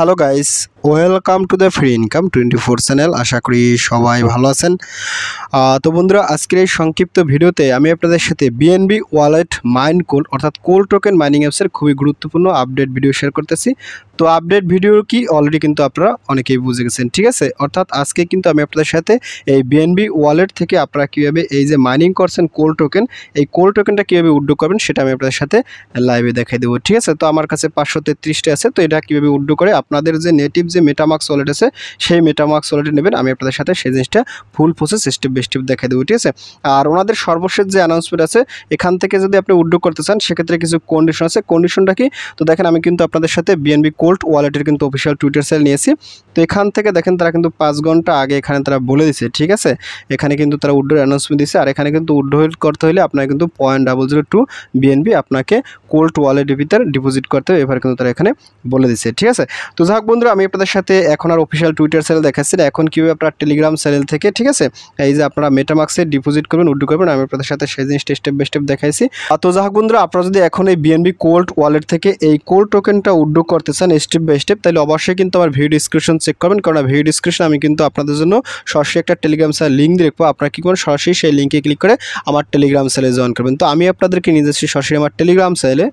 Hello guys, welcome to the free income 24 channel. আশা করি সবাই ভালো আছেন। তো বন্ধুরা, আজকের এই সংক্ষিপ্ত ভিডিওতে আমি আপনাদের সাথে বিএনবি ওয়ালেট মাইন কোল অর্থাৎ কোল টোকেন মাইনিং অ্যাপসের খুবই গুরুত্বপূর্ণ আপডেট ভিডিও শেয়ার করতেছি। তো আপডেট ভিডিও কি অলরেডি কিন্তু আপনারা অনেকেই বুঝে গেছেন, ঠিক আছে। অর্থাৎ আজকে কিন্তু আমি আপনাদের সাথে এই বিএনবি ওয়ালেট থেকে আপনারা কীভাবে এই যে মাইনিং করছেন কোল টোকেন, এই কোল টোকেনটা কীভাবে উইথড্র করবেন সেটা আমি আপনাদের সাথে লাইভে দেখাই দেবো, ঠিক আছে। তো আমার কাছে 533টা আছে। তো এটা কীভাবে উইথড্র করে আপনাদের যে নেটিভ যে মেটামাক্স ওয়ালেট আছে সেই মেটামাক্স ওয়ালেটে নেবেন, আমি আপনাদের সাথে সেই জিনিসটা full process step by step দেখাই দেবো, ঠিক আছে। আর ওনাদের সর্বশেষ যে অ্যানাউন্সমেন্ট আছে এখান থেকে যদি আপনি উইথড্র করতে চান সেক্ষেত্রে কিছু কন্ডিশন আছে। কন্ডিশনটা কি? তো দেখেন, আমি কিন্তু আপনাদের সাথে বিএনবি কোল্ড ওয়ালেটের কিন্তু অফিসিয়াল টুইটার সেল নিয়েছি। তো এখান থেকে দেখেন তারা কিন্তু 5 ঘন্টা আগে এখানে তারা বলে দিছে, ঠিক আছে। এখানে কিন্তু তারা উইথড্র অ্যানাউন্সমেন্ট দিচ্ছে। আর এখানে কিন্তু উইথড্র করতে হলে আপনার কিন্তু 0.002 বিএনবি আপনাকে কোল্ড ওয়ালেটের ভিতরে ডিপোজিট করতে হবে, এবার কিন্তু তারা এখানে বলে দিচ্ছে, ঠিক আছে। তো যাক বন্ধুরা, আমি আপনাদের সাথে এখন আর অফিসিয়াল টুইটার সেল দেখাচ্ছি না, এখন কীভাবে আপনার টেলিগ্রাম চ্যানেল থেকে, ঠিক আছে, এই যে আপনারা মেটামাক্সে ডিপোজিট করবেন উইথড্র করবেন, আমি আপনাদের সাথে সেই জিনিসটা স্টেপ বাই স্টেপ দেখাইছি। তো যাক বন্ধুরা, আপনারা যদি এখন এই বিএনবি কোল্ড ওয়ালেট থেকে এই কোল্ড টোকেনটা উইথড্র করতে চান স্টেপ বাই স্টেপ, তাহলে অবশ্যই কিন্তু আমার ভিডিও ডিসক্রিপশন চেক করবেন, কারণ ভিডিও ডিসক্রিপশন আমি কিন্তু আপনাদের জন্য সরাসরি একটা টেলিগ্রাম চ্যানেল লিঙ্ক দিয়ে রাখবো। আপনারা কী করেন, সরাসরি সেই লিঙ্কে ক্লিক করে আমার টেলিগ্রাম চ্যানেলে জয়েন করবেন। তো আমি আপনাদেরকে নিয়ে যাচ্ছি সরাসরি আমার টেলিগ্রাম চ্যানেলে।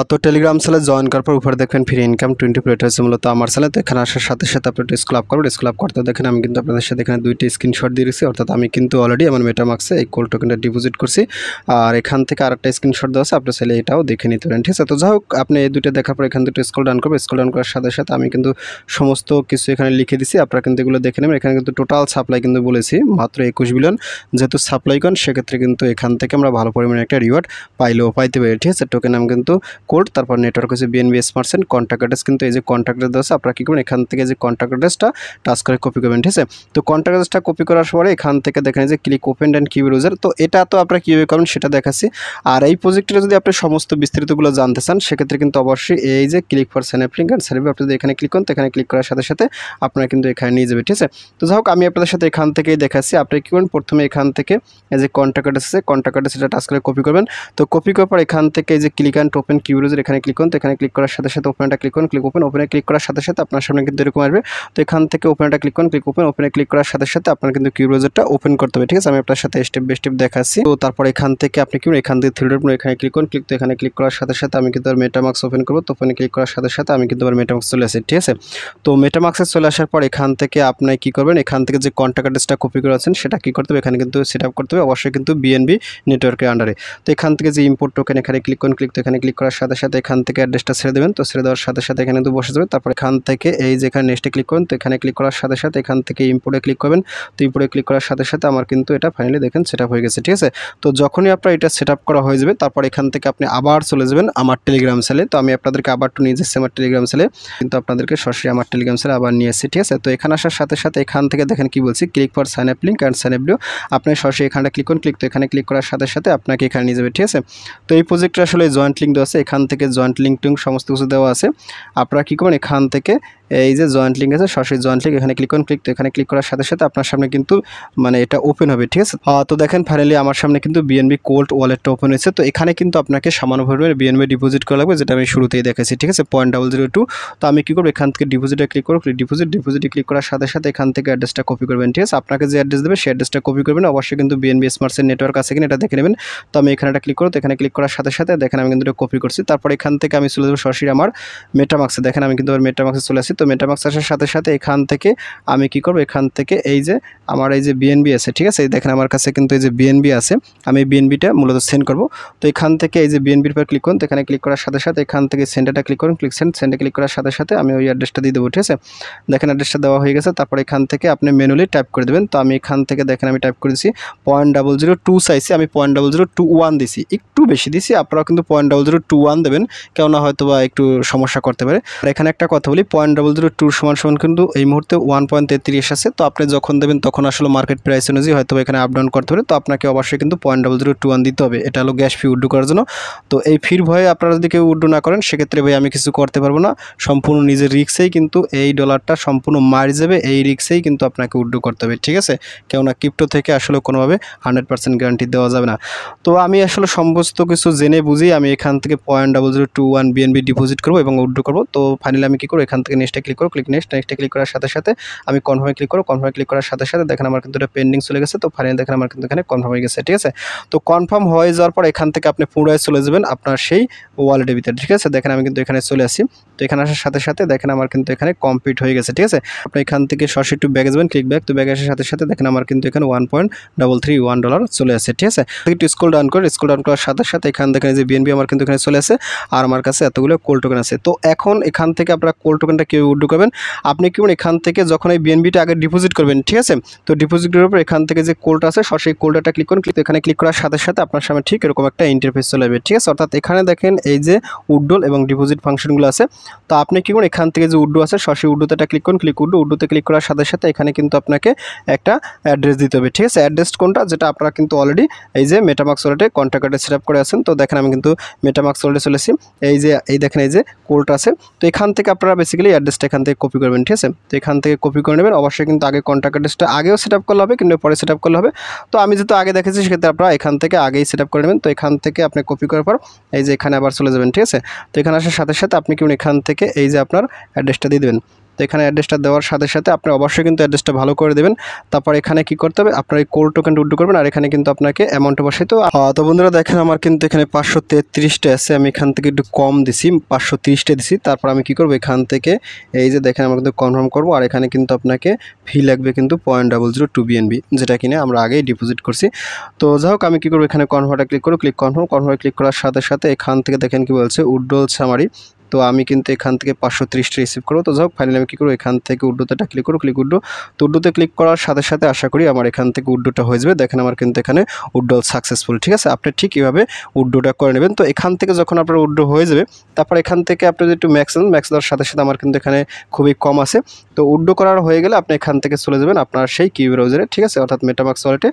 তো টেলিগ্রাম চ্যানেলে জয়েন করার পর উপরে দেখবেন ফ্রি ইনকাম 24, এটা হচ্ছে মূলত আমার চ্যানেল। তো এখানে আসার সাথে সাথে আপনি একটু স্ক্রল আপ করবেন। স্ক্রল আপ করতে দেখেন আমি কিন্তু আপনাদের সাথে এখানে 2টি স্ক্রিনশট দিয়ে দিয়েছি, অর্থাৎ আমি কিন্তু অলরেডি আমার মেটামাক্সে এই কোল্ড টোকেনটা ডিপোজিট করছি। আর এখান থেকে আরেকটা স্ক্রিনশট দেওয়া আছে, আপনি চাইলে এটাও দেখে নিতে পারেন, ঠিক আছে। তো যাই হোক, আপনি এই দুটো দেখার পর এখান থেকে স্ক্রল ডাউন করবেন। স্ক্রল ডাউন করার সাথে সাথে আমি কিন্তু সমস্ত কিছু এখানে লিখে দিছি, আপনারা কিন্তু এগুলো দেখে নেবেন। এখানে কিন্তু টোটাল সাপ্লাই কিন্তু বলেছি মাত্র 21 বিলিয়ন, যেহেতু সাপ্লাই করেন সেক্ষেত্রে কিন্তু এখান থেকে আমরা ভালো পরিমাণে একটা রিওয়ার্ড পাইতে পারি, ঠিক আছে। টোকেন নাম কিন্তু কোল্ড, তারপর নেটওয়ার্ক হচ্ছে বিএনবি স্মার্টসেন, কন্ট্যাক্ট অ্যাড্রেস কিন্তু এই যে কন্ট্যাক্ট অ্যাড্রেস আছে, আপনারা কী করবেন, এখান থেকে যে কন্ট্যাক্ট অ্যাড্রেসটা টাচ করে কপি করবেন, ঠিক আছে। তো কন্ট্যাক্ট অ্যাড্রেসটা কপি করার পরে এখান থেকে দেখেন যে click open and QR user, তো এটা তো আপনারা কীভাবে করবেন সেটা দেখাচ্ছি। আর এই প্রজেক্টটা যদি আপনি সমস্ত বিস্তারিতগুলো জানতে চান সেক্ষেত্রে কিন্তু অবশ্যই এই যে click for sign up link and survey, আপনি যদি এখানে ক্লিক করেন তো এখানে ক্লিক করার সাথে সাথে আপনারা কিন্তু এখানে নিয়ে যাবে, ঠিক আছে। তো যাই হোক, আমি আপনাদের সাথে এখান থেকেই দেখাচ্ছি। আপনি কী করবেন, প্রথমে এখান থেকে এই যে কন্ট্যাক্ট অ্যাড্রেস আছে, কন্ট্যাক্ট অ্যাড্রেস এটা টাচ করে কপি করবেন। তো কপি করার পর এখান থেকে এই যে click and open QR user এখানে ক্লিক করুন। তো এখানে ক্লিক করার সাথে সাথে ওপেনটা ক্লিক করুন, ক্লিক ওপেনে ক্লিক করার সাথে সাথে আপনার সামনে কিন্তু এরকম আসবে। তো এখান থেকে ওপেনটা ক্লিক করুন, ক্লিক ওপেনে ক্লিক করার সাথে সাথে আপনার কিন্তু কিউআর ইউজারটা ওপেন করতে হবে, ঠিক আছে। আমি আপনার সাথে স্টেপ বাই স্টেপ দেখাচ্ছি। তো তারপর এখান থেকে আপনি কি এখান থেকে থ্রি ডট এখানে ক্লিক করুন, তো এখানে ক্লিক করার সাথে সাথে আমি কিন্তু মেটামাক্স ওপেন করবো। তো ওপেনে ক্লিক করার সাথে সাথে আমি কিন্তু মেটামাক্স চলে আসি, ঠিক আছে। তো মেটামাক্সে চলে আসার পর এখান থেকে আপনি কি করবেন, এখান থেকে যে কন্ট্যাক্ট অ্যাড্রেসটা কপি করে আছেন সেটা কি করতে হবে, এখানে কিন্তু সেট আপ করতে হবে, অবশ্যই কিন্তু বিএনবি নেটওয়ার্কের আন্ডারে। তো এখান থেকে যে ইম্পোর্ট টোকেন এখানে ক্লিক করুন, তো এখানে ক্লিক করার সাথে সাথে এখান থেকে অ্যাড্রেসটা ছেড়ে দেবেন। তো ছেড়ে দেওয়ার সাথে সাথে এখানে কিন্তু বসে যাবে। তারপর এখান থেকে এই যে এখানে নেক্সটে ক্লিক করুন, তো এখানে ক্লিক করার সাথে সাথে এখান থেকে ইম্পোর্টে ক্লিক করবেন। তো ইম্পোর্টে ক্লিক করার সাথে সাথে আমার কিন্তু এটা ফাইনালি দেখেন সেট আপ হয়ে গেছে, ঠিক আছে। তো যখনই আপনার এটা সেট আপ করা হয়ে যাবে তারপর এখান থেকে আপনি আবার চলে যাবেন আমার টেলিগ্রাম চ্যানেলে। তো আমি আপনাদেরকে আবার নিয়ে যাচ্ছি আমার টেলিগ্রাম চ্যানেলে, কিন্তু আপনাদেরকে সরাসরি আমার টেলিগ্রাম চ্যানেলে আবার নিয়ে এসেছি, ঠিক আছে। তো এখানে আসার সাথে সাথে এখান থেকে দেখেন কি বলছি, click for sign up link and sign up video, আপনি সরাসরি এখানটা ক্লিক করুন, তো এখানে ক্লিক করার সাথে সাথে আপনাকে এখানে নিয়ে যাবে, ঠিক আছে। তো এই প্রজেক্টটা আসলে জয়েন্ট লিঙ্ক দেওয়া আছে, এখান থেকে জয়েন্ট লিঙ্ক সমস্ত কিছু দেওয়া আছে। আপনারা কী করবেন, এখান থেকে এই যে জয়েন্ট লিঙ্ক আছে সরাসরি জয়েন্ট লিঙ্ক এখানে ক্লিক করুন, তো এখানে ক্লিক করার সাথে সাথে আপনার সামনে কিন্তু মানে এটা ওপেন হবে, ঠিক আছে। তো দেখেন ফাইনালি আমার সামনে কিন্তু বিএনবি কোল্ড ওয়ালেটটা ওপেন হয়েছে। তো এখানে কিন্তু আপনাকে সামান্য পরিমাণে বিএনবি ডিপোজিট করা লাগবে, যেটা আমি শুরুতেই দেখাচ্ছি, ঠিক আছে, 0.002। তো আমি কী করবো, এখান থেকে ডিপোজিটে ক্লিক করবো, ডিপোজিটে ক্লিক করার সাথে সাথে এখান থেকে অ্যাড্রেসটা কপি করবেন, ঠিক আছে। আপনাকে যে অ্যাড্রেস দেবে সেই অ্যাড্রেসটা কপি করবেন, অবশ্যই কিন্তু বিএনবি স্মার্টসের নেটওয়ার্ক আছে কিনা এটা দেখে নেবেন। তো আমি এখানে একটা ক্লিক করবো, তো এখানে ক্লিক করার সাথে সাথে দেখেন আমি কিন্তু এটা কপি করছি। তারপর এখান থেকে আমি চলে যাবো সরাসরি আমার মেটামাক্সে, দেখেন আমি কিন্তু মেটামাক্সে চলে আসি। তো মেটামাক্স আসার সাথে সাথে এখান থেকে আমি কি করব, এখান থেকে এই যে আমার এই যে বিএনবি আছে, ঠিক আছে, দেখেন আমার কাছে কিন্তু এই যে বিএনবি আছে, আমি বিএনবিটা মূলত সেন্ড করব। তো এখান থেকে এই যে বিএনবির পর ক্লিক করুন, তো এখানে ক্লিক করার সাথে সাথে এখান থেকে সেন্ডারটা ক্লিক করুন, সেন্ডে ক্লিক করার সাথে সাথে আমি ওই অ্যাড্রেসটা দিয়ে দেবো, ঠিক আছে। দেখেন অ্যাড্রেসটা দেওয়া হয়ে গেছে। তারপর এখান থেকে আপনি ম্যানুয়ালি টাইপ করে দেবেন। তো আমি এখান থেকে দেখেন আমি টাইপ করে দিচ্ছি 0.002 চাইছি, আমি 0.0021 দিছি, একটু বেশি দিছি, আপনারাও কিন্তু 0.0021 দেবেন, কেননা হয়তো বা একটু সমস্যা করতে পারে। আর এখানে একটা কথা বলি, 0.002 সমান কিন্তু এই মুহূর্তে 1.33 আছে। তো আপনি যখন দেবেন তখন আসলে মার্কেট প্রাইস অনুযায়ী হয়তো এখানে আপ ডাউন করতে পারে। তো আপনাকে অবশ্যই কিন্তু 0.002 দিতে হবে, এটা হলো গ্যাস ফি উইথড্র করার জন্য। তো এই ফির ভয়ে আপনারা যদি কেউ উইথড্র না করেন সেক্ষেত্রে ভাই আমি কিছু করতে পারবো না, সম্পূর্ণ নিজের রিস্কেই কিন্তু এই ডলারটা সম্পূর্ণ মারি যাবে, এই রিস্কেই কিন্তু আপনাকে উইথড্র করতে হবে, ঠিক আছে। কেননা ক্রিপ্টো থেকে আসলে কোনোভাবে 100% গ্যারান্টি দেওয়া যাবে না। তো আমি আসলে সমস্ত কিছু জেনে বুঝি আমি এখান থেকে 0.021 বিএনবি ডিপোজিট করবো এবং উইথড্র করবো। তো ফাইনালি আমি কী করবো, এখান থেকে নেক্সট নেক্সটে ক্লিক করো, নেক্সটে ক্লিক করার সাথে সাথে আমি কনফার্মে ক্লিক করো, কনফার্মে ক্লিক করার সাথে সাথে দেখেন আমার কিন্তু এটা পেন্ডিং চলে গেছে। তো ফাইনালি দেখেন আমার কিন্তু এখানে কনফার্ম হয়ে গেছে, ঠিক আছে। তো কনফার্ম হয়ে যাওয়ার পর এখান থেকে আপনি পুনরায় চলে যাবেন আপনার সেই ওয়ালেটের ভিতরে, ঠিক আছে। দেখেন আমি কিন্তু এখানে চলে আসি। তো এখানে আসার সাথে সাথে দেখেন আমার কিন্তু এখানে কমপ্লিট হয়ে গেছে, ঠিক আছে। আপনি এখান থেকে সরাসরি একটু ব্যাগে যাবেন, ক্লিক ব্যাক। তো ব্যাগে আসার সাথে সাথে দেখেন আমার কিন্তু এখানে $1.331 চলে আসে, ঠিক আছে। একটু স্ক্রল ডাউন করে, স্ক্রল ডাউন করার সাথে সাথে এখান থেকে যে বিএনবি আমার কিন্তু এখানে চলে আসে আর আমার কাছে এতগুলো কোল টোকেন আছে। তো এখন এখান থেকে আপনারা কোল টোকেনটা কেউ উইথড্র করবেন, আপনি কি এখান থেকে যখন এই বিএনবিটা আগে ডিপোজিট করবেন, ঠিক আছে। তো ডিপোজিট করার পর এখান থেকে যে কোলটা আছে সরাসরি কোলটা ক্লিক করুন। এখানে ক্লিক করার সাথে সাথে আপনার সামনে ঠিক এরকম একটা ইন্টারফেস চলে আসবে, ঠিক আছে। অর্থাৎ এখানে দেখেন এই যে উইথড্রল এবং ডিপোজিট ফাংশনগুলো আছে। তো আপনি কি করুন, এখান থেকে যে উইথড্রো আছে সরাসরি উইথড্রোতে ক্লিক করুন, উইথড্রোতে ক্লিক করার সাথে সাথে এখানে কিন্তু আপনাকে একটা অ্যাড্রেস দিতে হবে, ঠিক আছে। অ্যাড্রেস কোনটা, যেটা আপনারা কিন্তু অলরেডি এই যে মেটামাক্স ওয়ালেটে কন্ট্যাক্ট কার্ডে সেট আপ করে আছেন। তো দেখেন আমি কিন্তু মেটামাক্স ওয়ালেটে চলেছি, এই দেখেন এই যে কোলটা আছে। তো এখান থেকে আপনারা বেসিক্যালি অ্যাড্রেসটা এখান থেকে কপি করবেন, ঠিক আছে। তো এখান থেকে কপি করে নেবেন। অবশ্যই কিন্তু আগে কন্ট্যাক্ট অ্যাড্রেসটা আগেও সেট আপ করলে হবে, কিন্তু পরে সেট আপ করলে হবে। তো আমি যেহেতু আগে দেখেছি সেক্ষেত্রে আপনারা এখান থেকে আগেই সেট আপ করে নেবেন। তো এখান থেকে আপনি কপি করার পর এই যে এখানে আবার চলে যাবেন, ঠিক আছে। তো এখানে আসার সাথে সাথে আপনি কি এখান থেকে এই যে আপনার অ্যাড্রেসটা দিয়ে দেবেন। তো এখানে অ্যাড্রেসটা দেওয়ার সাথে সাথে আপনি অবশ্যই কিন্তু অ্যাড্রেসটা ভালো করে দেবেন। তারপর এখানে কি করতে হবে, আপনার এই কোল টোকেনটা উইথড্র করবেন আর এখানে কিন্তু আপনাকে অ্যামাউন্ট বসাই। তো বন্ধুরা দেখেন আমার কিন্তু এখানে 533টা আছে, আমি এখান থেকে একটু কম দিছি, 530টা দিছি। তারপর আমি কি করব, এখান থেকে এই যে দেখেন আমরা কিন্তু কনফার্ম করব আর এখানে কিন্তু আপনাকে ফি লাগবে কিন্তু 0.002 বিএনবি, যেটা কিনে আমরা আগেই ডিপোজিট করছি। তো যাই হোক আমি কি করব, এখানে কনফার্মে ক্লিক করব, কনফার্মে ক্লিক করার সাথে সাথে এখান থেকে দেখেন কি বলছে উইথড্রল সামারি। তো আমি কিন্তু এখান থেকে 530টা রিসিভ করবো। তো যাই হোক ফাইনালি আমি কী করবো, এখান থেকে উইথড্রোতে ক্লিক করবো, উইথড্রো। তো উইথড্রোতে ক্লিক করার সাথে সাথে আশা করি আমার এখান থেকে উইথড্রোটা হয়ে যাবে। দেখেন আমার কিন্তু এখানে উইথড্রল সাকসেসফুল, ঠিক আছে। আপনি ঠিক এভাবে উইথড্রোটা করে নেবেন। তো এখান থেকে যখন আপনার উইথড্রো হয়ে যাবে, তারপর এখান থেকে আপনি যদি একটু ম্যাক্স দেওয়ার সাথে সাথে আমার কিন্তু এখানে খুবই কম আছে। তো উইথড্রো করার হয়ে গেলে আপনি এখান থেকে চলে যাবেন আপনার সেই কিউ ব্রাউজারে, ঠিক আছে, অর্থাৎ মেটামাক্স ওয়ালেটে।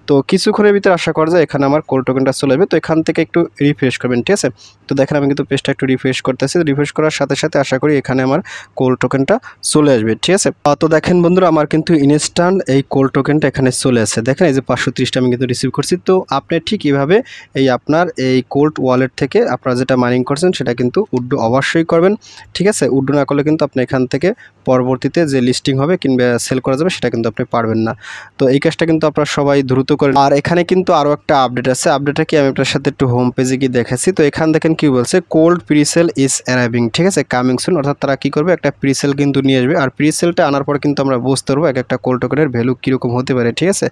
তো কিছুক্ষণের ভিতরে আশা করা যায় এখানে আমার কোল টোকেনটা চলে যাবে। তো এখান থেকে একটু রিফ্রেশ করবেন, ঠিক আছে। তো দেখেন আমি কিন্তু পেজটা একটু রিফ্রেশ করতেছি। রিফ্রেশ করার সাথে সাথে আশা করি এখানে আমার কোল টোকেনটা চলে আসবে, ঠিক আছে। তো দেখেন বন্ধুরা আমার কিন্তু ইনস্ট্যান্ট এই কোল টোকেনটা এখানে চলে আসে। দেখেন এই যে 530টা আমি কিন্তু রিসিভ করছি। তো আপনি ঠিক এইভাবে এই আপনার এই কোল্ড ওয়ালেট থেকে আপনারা যেটা মাইনিং করছেন সেটা কিন্তু উইথড্রো অবশ্যই করবেন, ঠিক আছে। উইথড্রো না করলে কিন্তু আপনি এখান থেকে পরবর্তীতে যে লিস্টিং হবে কিংবা সেল করা যাবে সেটা কিন্তু আপনি পারবেন না। তো এই কাজটা কিন্তু আপনারা সবাই দ্রুত করেন। আর এখানে কিন্তু আরও একটা আপডেট আছে, আপডেটটা কি আমি আপনার সাথে একটু হোম পেজে গিয়ে দেখাচ্ছি। তো এখানে দেখেন কি বলছে, কোল্ড প্রিসেল ইজ অ্যারাইভিং, ঠিক আছে, কামিং সুন। অর্থাৎ তারা কি করবে, একটা প্রিসেল কিন্তু নিয়ে আসবে। আর প্রিসেলটা আনার পর কিন্তু আমরা বুঝতে পারবো এক একটা কোল টোকেনের ভ্যালু কীরকম হতে পারে, ঠিক আছে।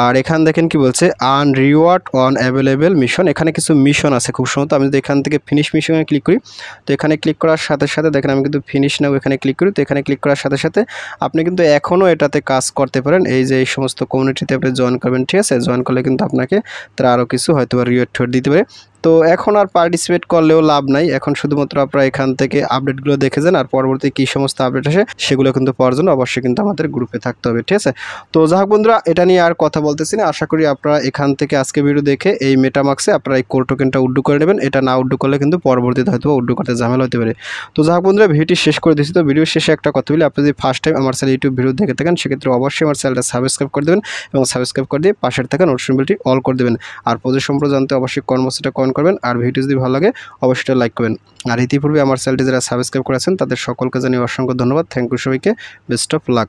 আর এখানে দেখেন কি বলছে, earn reward on available mission. এখানে কিছু মিশন আছে খুব সম্ভবত। আমি যদি এখান থেকে ফিনিশ মিশনে ক্লিক করি, তো এখানে ক্লিক করার সাথে সাথে দেখেন আমি কিন্তু ফিনিশ নাও এখানে ক্লিক করি। তো এখানে ক্লিক করার সাথে সাথে আপনি কিন্তু এখনও এটাতে কাজ করতে পারেন। এই যে এই সমস্ত কমিউনিটিতে আপনি জয়েন করবেন, ঠিক আছে। জয়েন করলে কিন্তু আপনাকে তারা আরও কিছু হয়তো রিওয়ার্ড দিতে পারে। তো এখন আর পার্টিসিপেট করলেও লাভ নাই, এখন শুধুমাত্র আপনারা এখান থেকে আপডেটগুলো দেখে যান আর পরবর্তী কী সমস্ত আপডেট আসে সেগুলো কিন্তু পাওয়ার জন্য অবশ্যই কিন্তু আমাদের গ্রুপে থাকতে হবে, ঠিক আছে। তো যাই হোক বন্ধুরা, এটা নিয়ে আর কথা বলতেছি না। আশা করি আপনারা এখান থেকে আজকে ভিডিও দেখে এই মেটামাক্সে আপনারা এই কোল টোকেনটা উইথড্র করে নেবেন। এটা না উইথড্র করলে কিন্তু পরবর্তীতে হয়তো উইথড্র করতে ঝামেলা হতে পারে। তো যাই হোক বন্ধুরা, ভিডিওটি শেষ করে দিচ্ছি। তো ভিডিও শেষে একটা কথা বলি, আপনি যদি ফার্স্ট টাইম আমার চ্যানেল ইউটিউব ভিডিও দেখে থাকেন সেক্ষেত্রে অবশ্যই আমার চ্যানেলটা সাবস্ক্রাইব করে দেবেন এবং সাবস্ক্রাইব করে দিয়ে পাশের থাকা নোটিফিকেশন বেলটি অল করে দেবেন। আর প্রজেক্ট সম্পর্কে জানতে অবশ্যই কর্মসূচিটা কমেন্ট করবেন। আর ভিডিও যদি ভালো লাগে অবশ্যই লাইক করবেন। আর ইতিপূর্বে আমার চ্যানেলটি যারা সাবস্ক্রাইব করেছেন তাদের সকলকে জানিয়ে অসংখ্য ধন্যবাদ। থ্যাংক ইউ সবাইকে, বেস্ট অফ লাক।